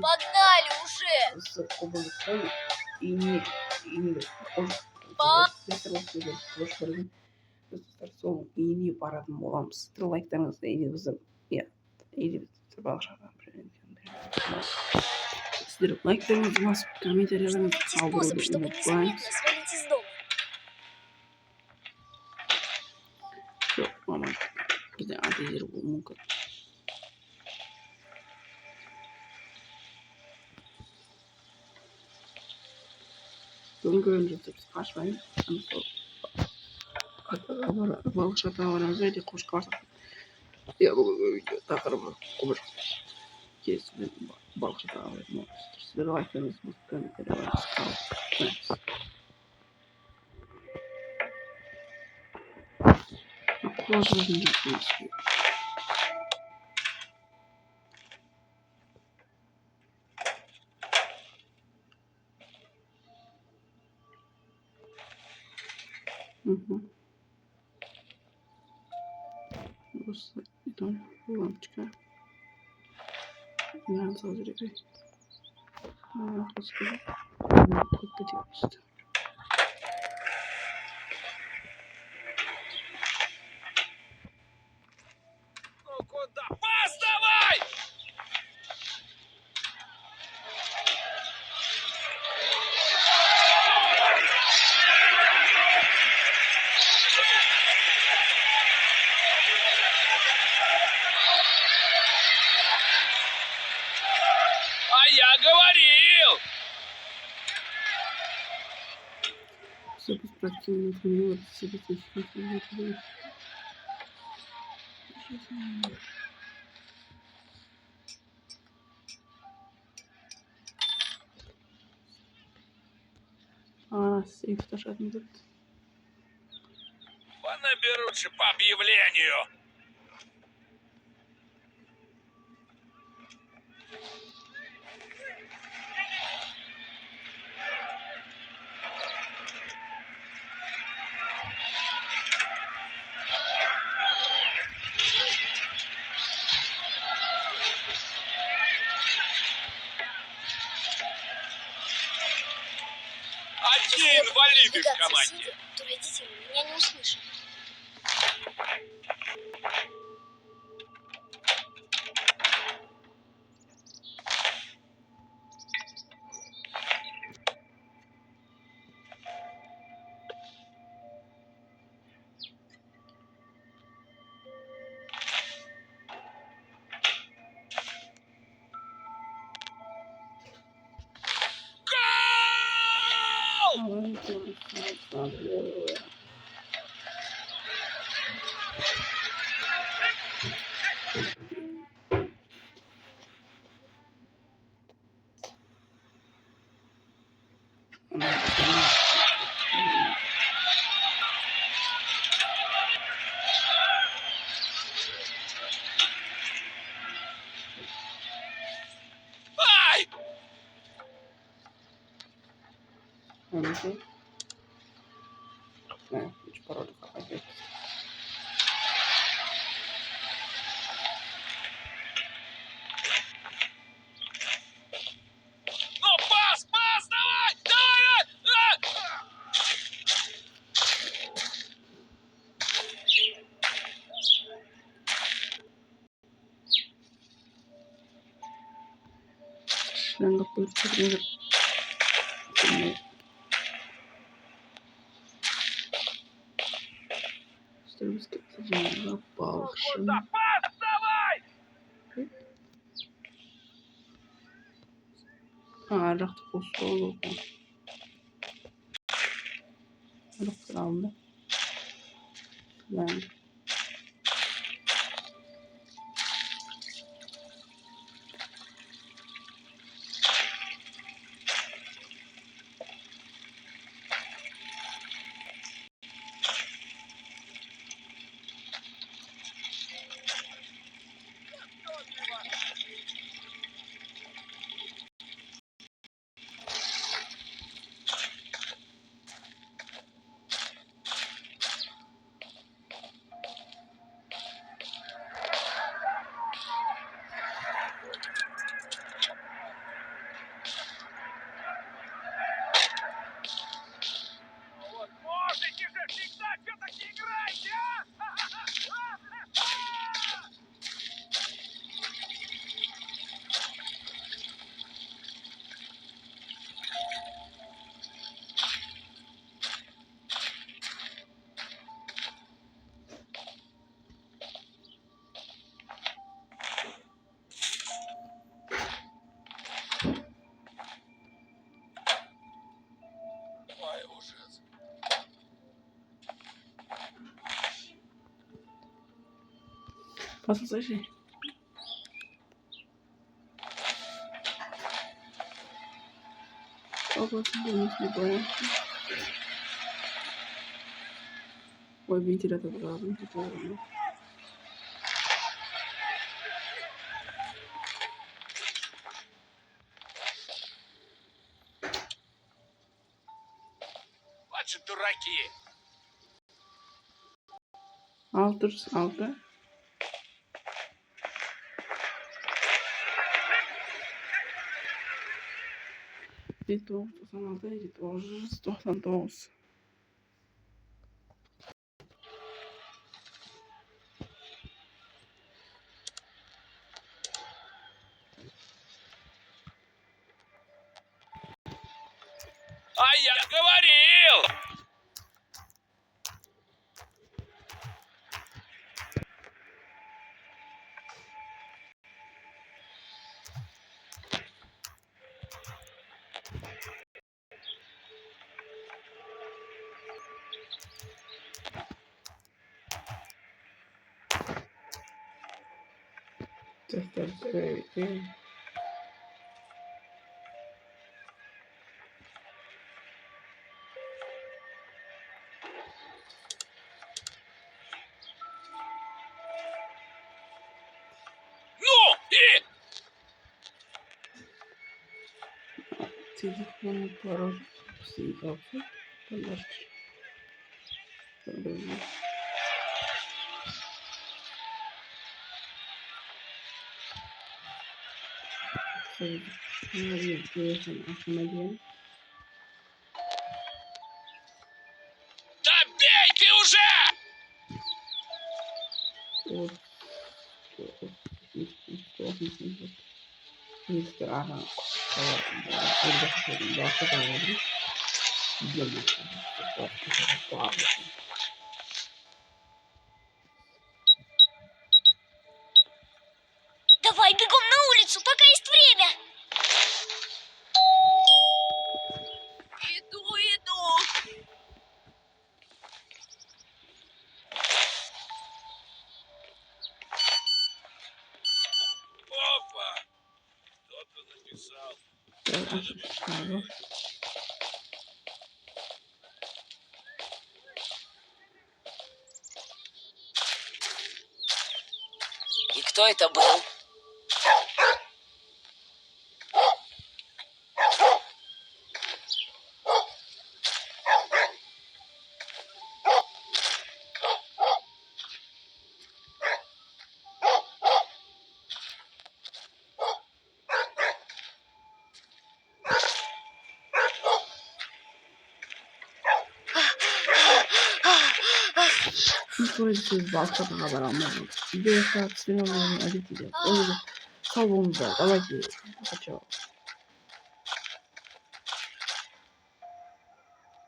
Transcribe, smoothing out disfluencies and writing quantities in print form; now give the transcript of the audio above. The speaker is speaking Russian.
Погнали уже! İğneyi paradım olam. Sıtır like'larınızı elinize лайктарыңызды басып комментарийлеріңізді қалдыруды ұмытпаңыз. Жоқ, маман. Бізде антизер болуы мүмкін. Бүгін көріп жатырсыз, қашпаймын. Балықшы тауарымызға де қош қалсақ. Бүгінгі видео тақырыбы құбыр. Келесі балықшы тауарымыз. Сіздер лайктарыңызды басып комментарийлеріңізді қалдырыңыз. Положим дискуссию. Просто это лампочка. Я сразу Куда? Пас давай! А я говорил! Все спортивные тренировки, все спортивные. Сейф тоже отметит. Понаберут же по объявлению. Одни инвалиды в команде. То родители меня не услышат. Ай! Ну, пас, давай! Давай! Шланга пыльца. Стрелки запавшие. Куда? Пас давай! Жақты қосуы болған. Жақты алды. Ләң. Послушай. Область бонус не понял. Ой, вентилятор разный. Вот же дураки. Altı. Ритуал 96, ритуал 99. А я говорил! Ну и... Телефон пароль съебался. Подожди. Подожди. Телефон автомобиль. Да бей ты уже! Вот. Мистер Ага. Давай бегом на улицу, пока есть время. Иду. Опа! Кто-то написал. И кто это был? Psikolojisi başka kadar anlamadım. Bir saat sinirlerini acıtacak. O yüzden salonda. Давайте. Хочу.